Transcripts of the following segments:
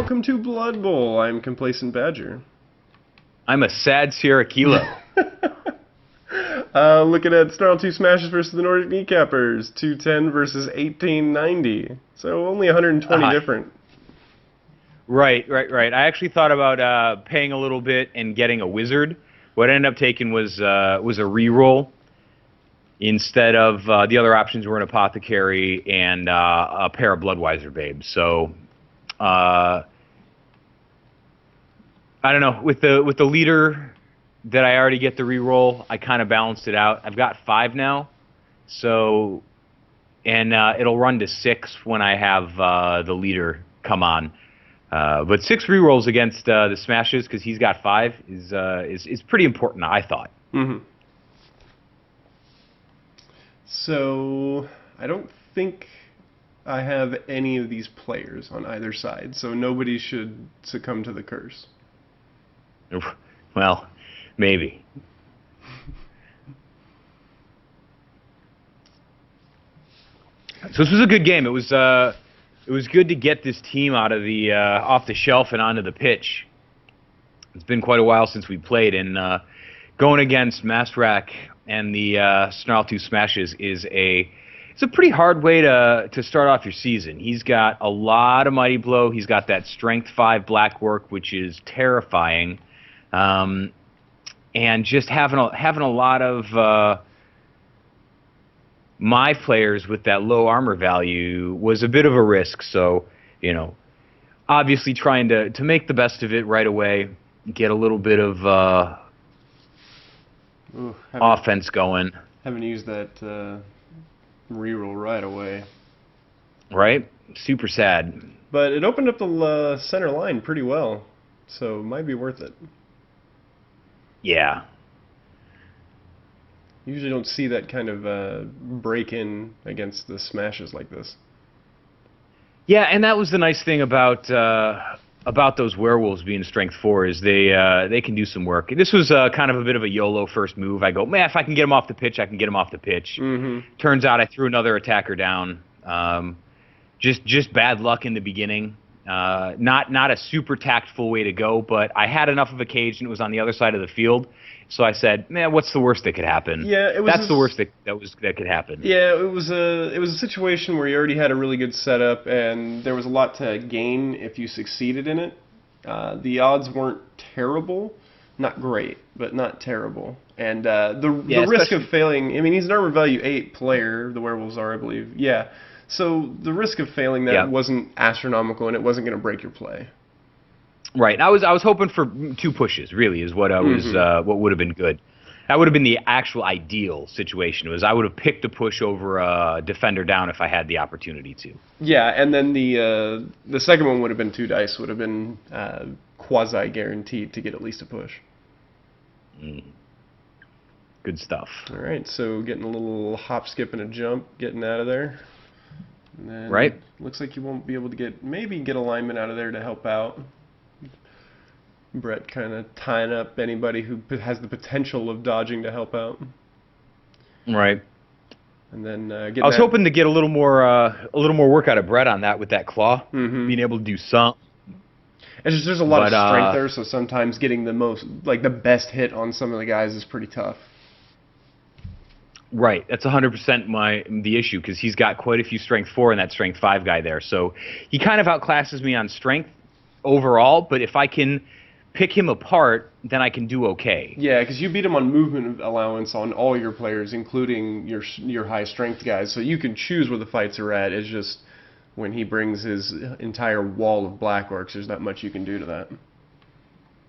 welcome to Blood Bowl. I'm Complacent Badger. I'm a sad Sierra Kilo. Looking at Snarltoof Smashas versus the Nordic Kneecappers, 210 versus 1890. So only 120 different. Right. I actually thought about paying a little bit and getting a wizard. What I ended up taking was a reroll instead of the other options were an apothecary and a pair of Bloodwiser babes. So I don't know, with the leader that I already get the reroll, I kind of balanced it out. I've got 5 now, so it'll run to 6 when I have the leader come on. But 6 rerolls against the Smashas because he's got 5 is pretty important, I thought. Mm-hmm. So I don't think I have any of these players on either side, so nobody should succumb to the curse. Well, maybe. So this was a good game. It was good to get this team out of the off the shelf and onto the pitch. It's been quite a while since we played, and going against Masrak and the Snarltoof Smashas it's a pretty hard way to start off your season. He's got a lot of Mighty Blow. He's got that Strength 5 Black Work, which is terrifying, and just having a lot of my players with that low armor value was a bit of a risk. So, obviously trying to make the best of it right away, get a little bit of offense going. Haven't used that reroll right away. Right? Super sad. But it opened up the center line pretty well, so it might be worth it. Yeah. Usually don't see that kind of break-in against the Smashas like this. Yeah, and that was the nice thing about those werewolves being Strength 4 is they can do some work. This was kind of a bit of a YOLO first move. I go, man, if I can get him off the pitch, I can get him off the pitch. Mm-hmm. Turns out I threw another attacker down. Just bad luck in the beginning. Not a super tactful way to go, but I had enough of a cage and it was on the other side of the field. So I said, man, what's the worst that could happen? Yeah, that's the worst that could happen. Yeah, it was a situation where you already had a really good setup and there was a lot to gain if you succeeded in it. The odds weren't terrible, not great, but not terrible. And the risk of failing, I mean, he's an armor value 8 player, the werewolves are, I believe. Yeah. So the risk of failing that wasn't astronomical and it wasn't going to break your play. Right. I was hoping for 2 pushes, really, is what I was what would have been good. That would have been the actual ideal situation. I would have picked a push over a defender down if I had the opportunity to. Yeah, and then the second one would have been 2 dice, would have been quasi guaranteed to get at least a push. Good stuff. All right, so getting a little hop, skip, and a jump, getting out of there. And then right. Looks like you won't be able to get alignment out of there to help out. Brett kind of tying up anybody who has the potential of dodging to help out. Right. And then I was hoping to get a little more work out of Brett on that with that claw, being able to do some. It's just there's a lot of strength there, so sometimes getting the best hit on some of the guys is pretty tough. Right, that's 100% the issue because he's got quite a few Strength 4 and that Strength 5 guy there. So he kind of outclasses me on strength overall, but if I can pick him apart, then I can do okay. Yeah, because you beat him on movement allowance on all your players, including your high strength guys, so you can choose where the fights are at. It's just when he brings his entire wall of black orcs, there's not much you can do to that.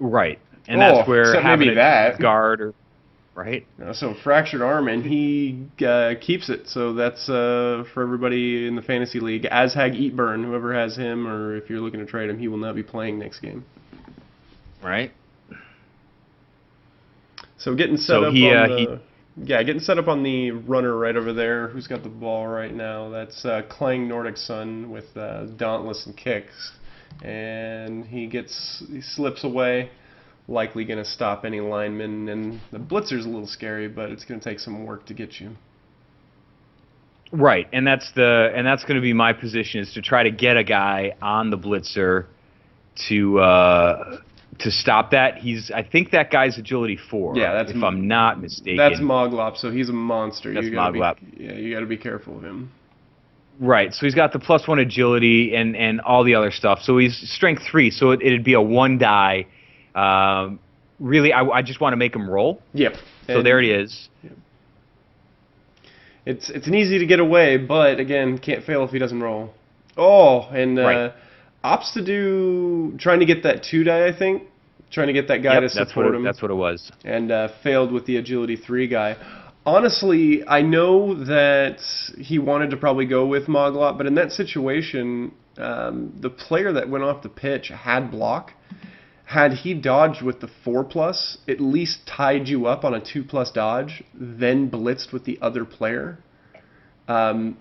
Right, and that's where having a guard or... Right. So fractured arm, and he keeps it. So that's for everybody in the fantasy league. Azhag Eatburn, whoever has him, or if you're looking to trade him, he will not be playing next game. Right. So getting set up getting set up on the runner right over there. Who's got the ball right now? That's Clang Nordic Sun with Dauntless and Kicks, and he slips away. Likely going to stop any linemen, and the blitzer's a little scary, but it's going to take some work to get you. Right, and that's going to be my position, is to try to get a guy on the blitzer to stop that. I think that guy's agility 4. Yeah, if I'm not mistaken. That's Moglop, so he's a monster. That's Moglop. You got to be careful of him. Right, so he's got the +1 agility and all the other stuff. So he's strength 3, so it'd be a 1 die. Really, I just want to make him roll. Yep. So there it is. Yep. It's an easy to get away, but again, can't fail if he doesn't roll. Oh, and right. opts to do trying to get that 2 die, I think. Trying to get that guy to support him. That's what it was. And failed with the agility 3 guy. Honestly, I know that he wanted to probably go with Moglop, but in that situation, the player that went off the pitch had block. Had he dodged with the 4+, at least tied you up on a 2+ dodge, then blitzed with the other player,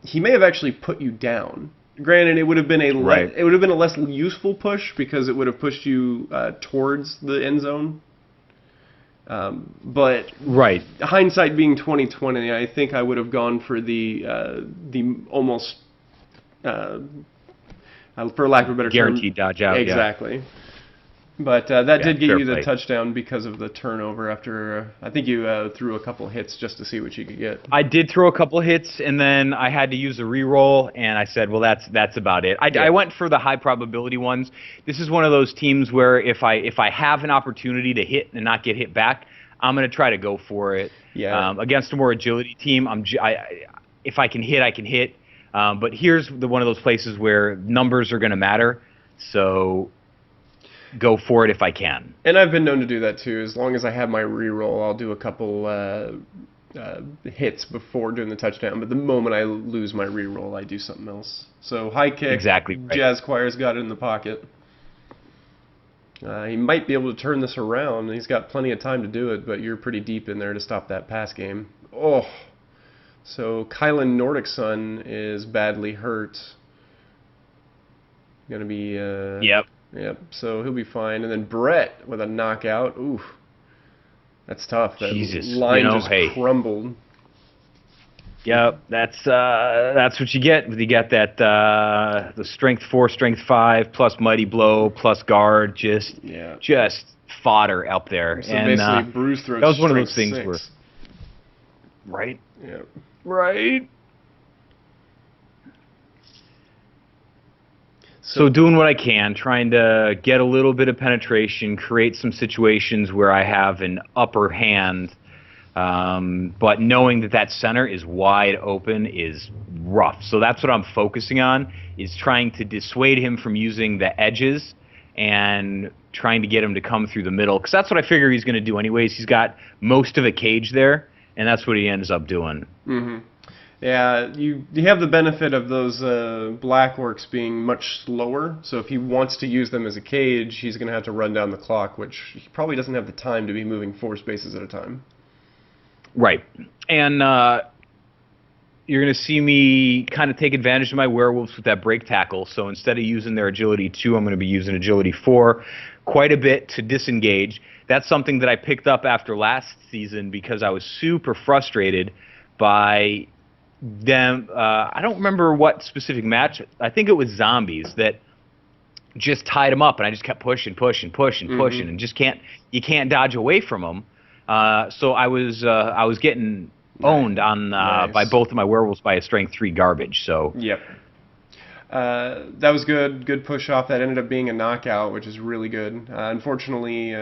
he may have actually put you down. Granted, it would have been a less useful push because it would have pushed you towards the end zone. But right, hindsight being 20/20, I think I would have gone for the almost, for lack of a better guaranteed term, dodge out. Exactly. Yeah. But that did get you the play. touchdown because of the turnover after, I think you threw a couple hits just to see what you could get. I did throw a couple hits, and then I had to use a reroll, and I said, well, that's about it. I went for the high probability ones. This is one of those teams where if I have an opportunity to hit and not get hit back, I'm going to try to go for it. Yeah. Against a more agility team, if I can hit, I can hit. But here's one of those places where numbers are going to matter. So go for it if I can. And I've been known to do that too. As long as I have my reroll, I'll do a couple hits before doing the touchdown. But the moment I lose my reroll, I do something else. So high kick. Exactly. Right. Jazz Choir's got it in the pocket. He might be able to turn this around. He's got plenty of time to do it, but you're pretty deep in there to stop that pass game. Oh. So Kylan Nordic son is badly hurt. Going to be... Yep. Yep, so he'll be fine. And then Brett with a knockout. Oof. That's tough. That line just crumbled. Yep, that's what you get. You get that the strength 4, strength 5, plus mighty blow, plus guard, just fodder up there. So and basically bruise throat. That was one of those things 6. where right? Yeah. Right. So doing what I can, trying to get a little bit of penetration, create some situations where I have an upper hand, but knowing that center is wide open is rough. So that's what I'm focusing on, is trying to dissuade him from using the edges and trying to get him to come through the middle, because that's what I figure he's going to do anyways. He's got most of a cage there, and that's what he ends up doing. Mm-hmm. Yeah, you have the benefit of those black orcs being much slower, so if he wants to use them as a cage, he's going to have to run down the clock, which he probably doesn't have the time to be moving 4 spaces at a time. Right. And you're going to see me kind of take advantage of my werewolves with that break tackle, so instead of using their agility 2, I'm going to be using agility 4 quite a bit to disengage. That's something that I picked up after last season because I was super frustrated by them. I don't remember what specific match. I think it was zombies that just tied them up, and I just kept pushing, and just you can't dodge away from them. So I was getting owned on by both of my werewolves by a strength 3 garbage. So yep. That was good push off. That ended up being a knockout, which is really good. Unfortunately,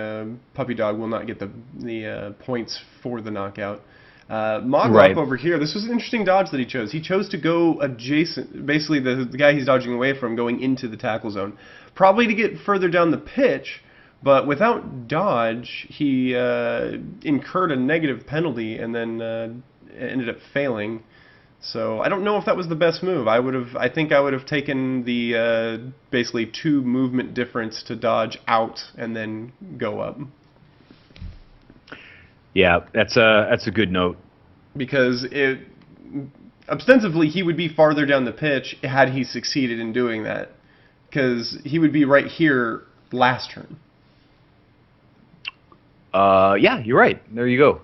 Puppy Dog will not get the points for the knockout. Moglop over here, this was an interesting dodge that he chose. He chose to go adjacent, basically the guy he's dodging away from going into the tackle zone. Probably to get further down the pitch, but without dodge, he incurred a negative penalty and then ended up failing. So I don't know if that was the best move. I think I would have taken the basically 2 movement difference to dodge out and then go up. Yeah, that's a good note. Because ostensibly he would be farther down the pitch had he succeeded in doing that. Because he would be right here last turn. Yeah, you're right. There you go.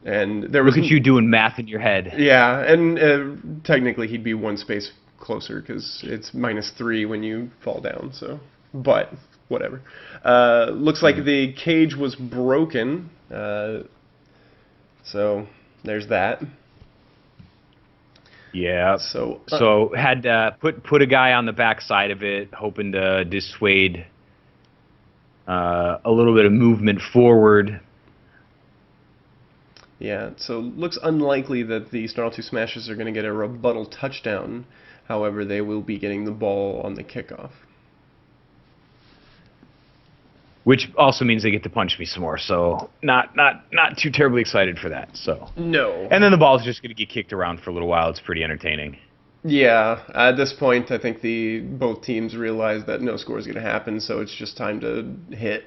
And there was Look at you doing math in your head. Yeah, and technically he'd be 1 space closer because it's -3 when you fall down. So but whatever. Looks like the cage was broken, so there's that. Yeah. So had put a guy on the back side of it, hoping to dissuade a little bit of movement forward. Yeah, so looks unlikely that the Snarltoof Smashas are going to get a rebuttal touchdown. However, they will be getting the ball on the kickoff. Which also means they get to punch me some more, so not too terribly excited for that. So no. And then the ball's just going to get kicked around for a little while. It's pretty entertaining. Yeah, at this point, I think both teams realize that no score is going to happen, so it's just time to hit.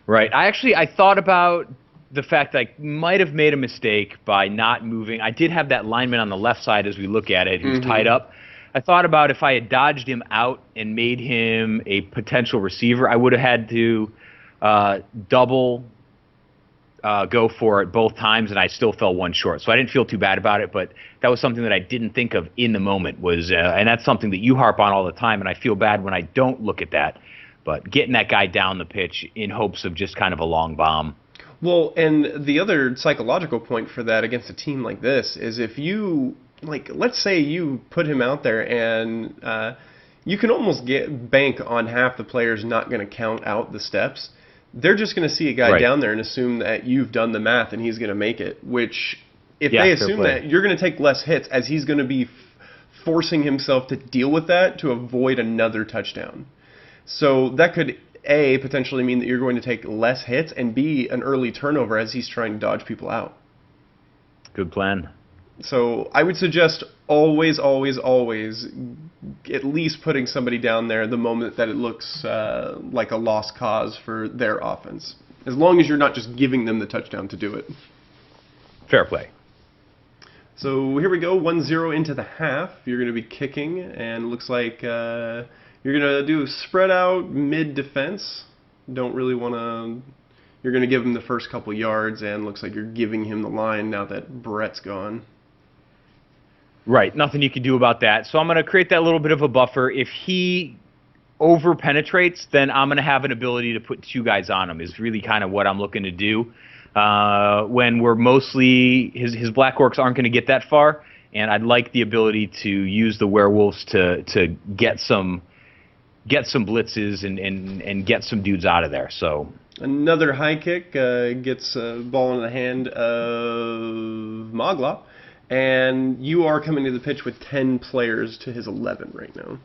Right. I thought about the fact that I might have made a mistake by not moving. I did have that lineman on the left side as we look at it who's tied up. I thought about if I had dodged him out and made him a potential receiver, I would have had to double go for it both times, and I still fell one short. So I didn't feel too bad about it, but that was something that I didn't think of in the moment. And that's something that you harp on all the time, and I feel bad when I don't look at that. But getting that guy down the pitch in hopes of just kind of a long bomb. Well, and the other psychological point for that against a team like this is if you, like, let's say you put him out there and you can almost bank on half the players not going to count out the steps. They're just going to see a guy down there and assume that you've done the math and he's going to make it, which if they assume that, you're going to take less hits as he's going to be forcing himself to deal with that to avoid another touchdown. So that could, A, potentially mean that you're going to take less hits, and B, an early turnover as he's trying to dodge people out. Good plan. So I would suggest always, always, always at least putting somebody down there the moment that it looks like a lost cause for their offense. As long as you're not just giving them the touchdown to do it. Fair play. So here we go, 1-0 into the half. You're going to be kicking, and it looks like you're going to do spread out mid-defense. Don't really want to... You're going to give him the first couple yards, and looks like you're giving him the line now that Brett's gone. Right, nothing you can do about that. So I'm going to create that little bit of a buffer. If he over-penetrates, then I'm going to have an ability to put two guys on him, is really kind of what I'm looking to do. When we're mostly... His Black Orcs aren't going to get that far, and I'd like the ability to use the werewolves to get some blitzes and get some dudes out of there. So another high kick gets a ball into the hand of Mogla, and you are coming to the pitch with 10 players to his 11 right now.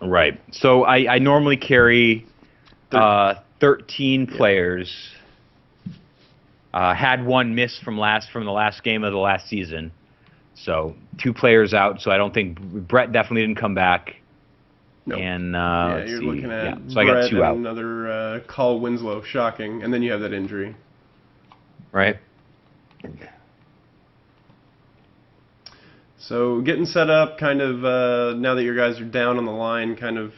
Right. So I normally carry 13 players. Had one miss from the last game of the last season. So 2 players out. So I don't think Brett definitely didn't come back. Nope. And you're looking at so I got 2 out. Another Call Winslow, shocking, and then you have that injury. Right. So getting set up, kind of now that your guys are down on the line, kind of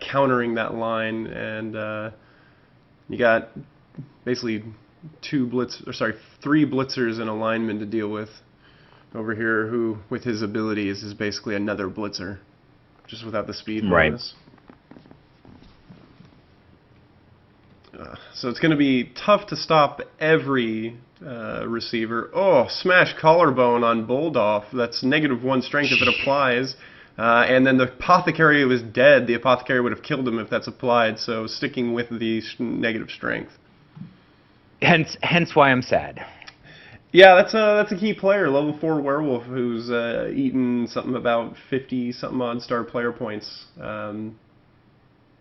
countering that line, and you got basically 3 blitzers and a lineman to deal with over here, who with his abilities is basically another blitzer. Just without the speed bonus. So it's going to be tough to stop every receiver. Oh, smash collarbone on Bulldog. That's -1 strength if it applies. And then the apothecary was dead. The apothecary would have killed him if that's applied. So sticking with the negative strength. Hence why I'm sad. Yeah, that's a key player, level 4 werewolf who's eaten something about 50-something odd star player points.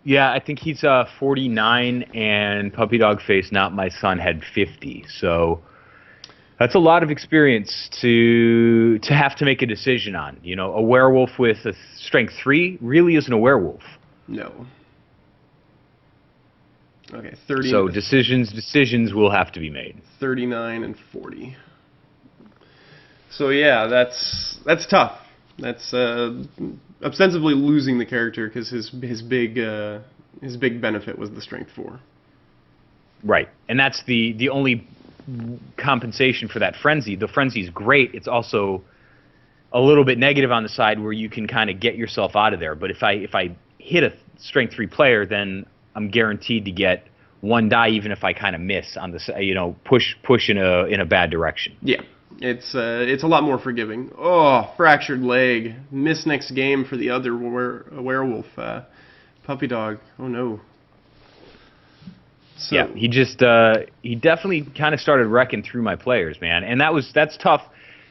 Yeah, I think he's 49, and Puppy Dog Face, not my son, had 50. So that's a lot of experience to have to make a decision on. You know, a werewolf with a strength 3 really isn't a werewolf. No. Okay, 30. So decisions will have to be made. 39 and 40. So yeah, that's tough. That's ostensibly losing the character because his big benefit was the strength 4. Right, and that's the only compensation for that frenzy. The frenzy is great. It's also a little bit negative on the side where you can kind of get yourself out of there. But if I hit a strength 3 player, then I'm guaranteed to get 1 die, even if I kind of miss on the push in a bad direction. Yeah, it's a lot more forgiving. Oh, fractured leg. Miss next game for the other werewolf puppy dog. Oh no. So, yeah, he definitely kind of started wrecking through my players, man, and that's tough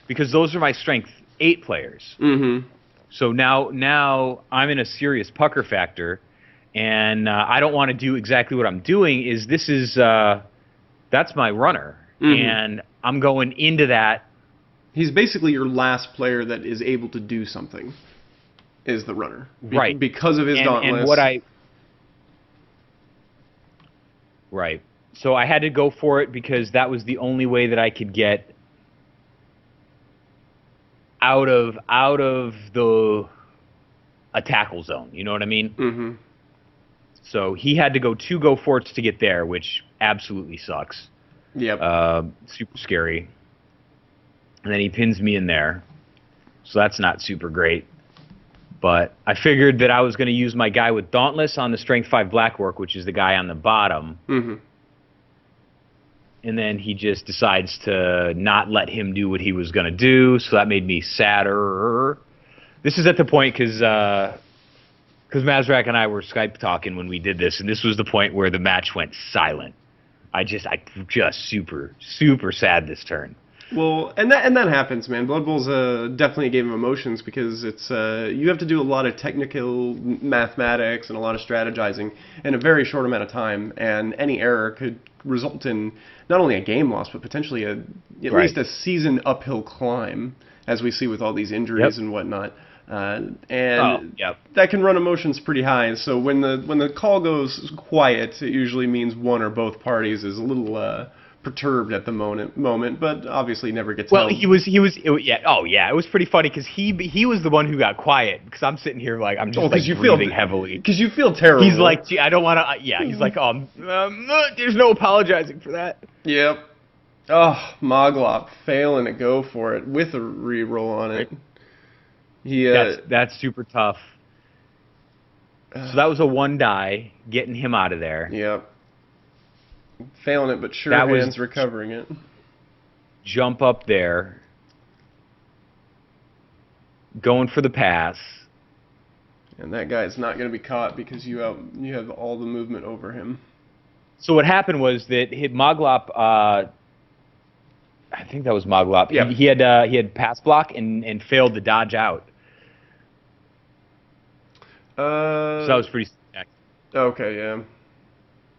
because those are my strength 8 players. Mm-hmm. So now I'm in a serious pucker factor, and I don't want to do exactly what I'm doing. That's my runner, and I'm going into that. He's basically your last player that is able to do something. Is the runner, right? Because of his dauntless. Right. So I had to go for it because that was the only way that I could get out of a tackle zone. You know what I mean? Mm-hmm. So he had to go 2 go forts to get there, which absolutely sucks. Yep. Super scary. And then he pins me in there. So that's not super great. But I figured that I was going to use my guy with Dauntless on the Strength 5 Blackwork, which is the guy on the bottom. Mm-hmm. And then he just decides to not let him do what he was going to do, so that made me sadder. This is at the point because Mazrak and I were Skype talking when we did this, and this was the point where the match went silent. I just super, super sad this turn. Well, and that happens, man. Blood Bowl's definitely a game of emotions because it's you have to do a lot of technical mathematics and a lot of strategizing in a very short amount of time, and any error could result in not only a game loss but potentially at least a season uphill climb, as we see with all these injuries and whatnot. That can run emotions pretty high. So when the call goes quiet, it usually means one or both parties is a little perturbed at the moment, but obviously never gets held. It was pretty funny because he was the one who got quiet because I'm sitting here like I'm just breathing heavily because you feel terrible. He's like, gee, I don't want to. He's like, there's no apologizing for that. Yep. Oh, Moglop failing to go for it with a reroll on it. That's super tough. So that was a 1 die, getting him out of there. Yep. Failing it, but sure hands recovering it. Jump up there. Going for the pass. And that guy's not going to be caught because you have all the movement over him. So what happened was that Moglop, I think that was Moglop. Yep. He had pass block and failed to dodge out. So that was pretty sick. Okay, yeah.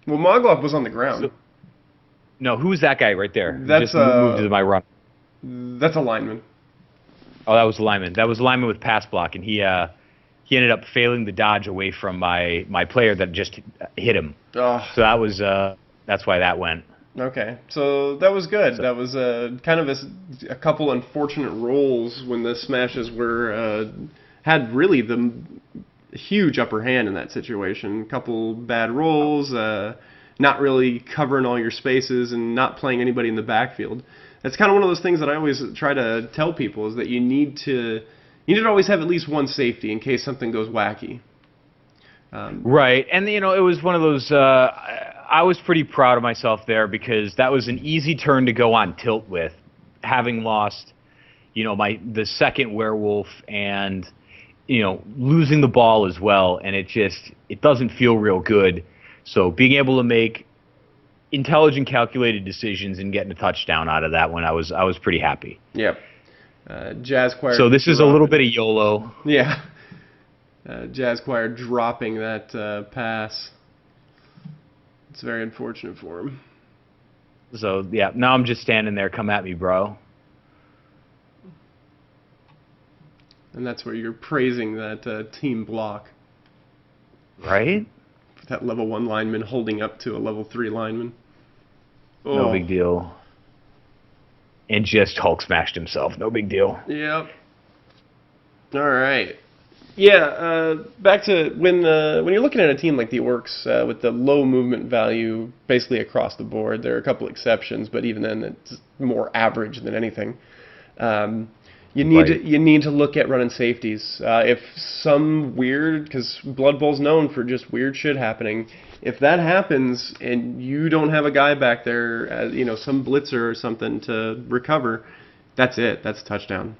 Well, Moglop was on the ground. No, who's that guy right there? That's just moved to my run. That's a lineman. Oh, that was a lineman. That was a lineman with pass block, and he ended up failing the dodge away from my player that just hit him. Oh. So that was that's why that went. Okay, so that was good. That was kind of a couple unfortunate rolls when the Smashas had really the huge upper hand in that situation. A couple bad rolls, not really covering all your spaces, and not playing anybody in the backfield. That's kind of one of those things that I always try to tell people is that you need to always have at least one safety in case something goes wacky. Right, and it was one of those. I was pretty proud of myself there because that was an easy turn to go on tilt with, having lost, the second werewolf and losing the ball as well, and it doesn't feel real good. So being able to make intelligent, calculated decisions and getting a touchdown out of that one, I was pretty happy. Yep. Jazz Choir. So this is a little bit of YOLO. Yeah. Jazz Choir dropping that pass. It's very unfortunate for him. So yeah, now I'm just standing there. Come at me, bro. And that's where you're praising that team block. Right? That level 1 lineman holding up to a level 3 lineman. Oh. No big deal. And just Hulk smashed himself. No big deal. Yep. All right. Yeah, back to when you're looking at a team like the Orcs with the low movement value basically across the board. There are a couple exceptions, but even then it's more average than anything. You need to look at running safeties. If some weird, because Blood Bowl's known for just weird shit happening. If that happens and you don't have a guy back there, some blitzer or something to recover, that's it. That's a touchdown.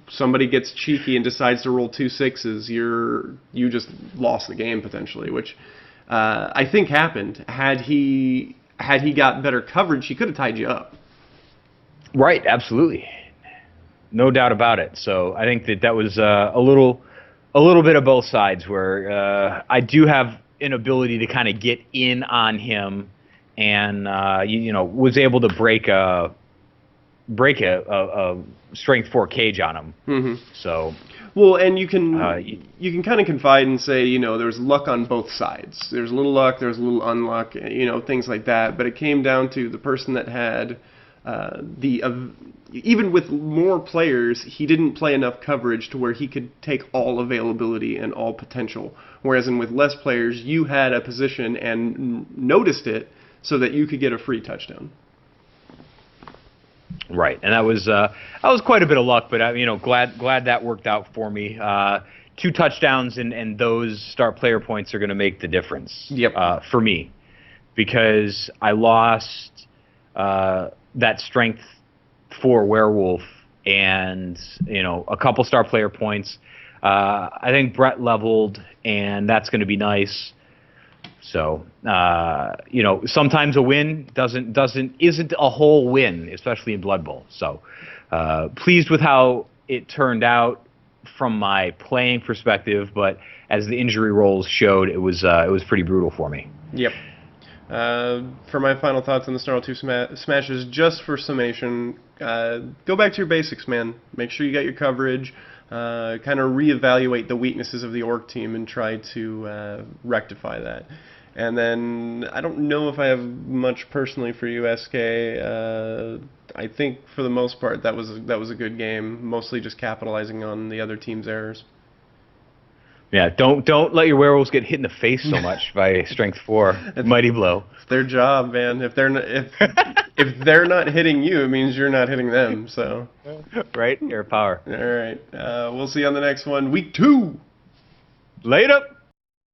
Somebody gets cheeky and decides to roll 2 6s, you just lost the game potentially, which I think happened. Had he got better coverage, he could have tied you up. Right, absolutely. No doubt about it. So I think that was a little bit of both sides, where I do have an ability to kind of get in on him, and was able to break a strength 4 cage on him. Mm-hmm. So. Well, and you can kind of confide and say, there was luck on both sides. There's a little luck, there's a little unluck, things like that. But it came down to the person that had even with more players, he didn't play enough coverage to where he could take all availability and all potential. Whereas with less players, you had a position and noticed it so that you could get a free touchdown. Right, and that was quite a bit of luck, but glad that worked out for me. 2 touchdowns and those star player points are going to make the difference. Yep. For me, because I lost that strength 4 werewolf and a couple star player points. I think Brett leveled, and that's going to be nice. So sometimes a win isn't a whole win, especially in Blood Bowl. So pleased with how it turned out from my playing perspective, but as the injury rolls showed, it was pretty brutal for me. Yep. For my final thoughts on the Snarltoof Smashes, just for summation, go back to your basics, man. Make sure you got your coverage. Kind of reevaluate the weaknesses of the orc team and try to rectify that. And then I don't know if I have much personally for you, SK. I think for the most part that was a good game, mostly just capitalizing on the other team's errors. Yeah, don't let your werewolves get hit in the face so much by strength 4 mighty blow. It's their job, man. If they're not hitting you, it means you're not hitting them. So right, air power. All right, we'll see you on the next one, week 2. Later.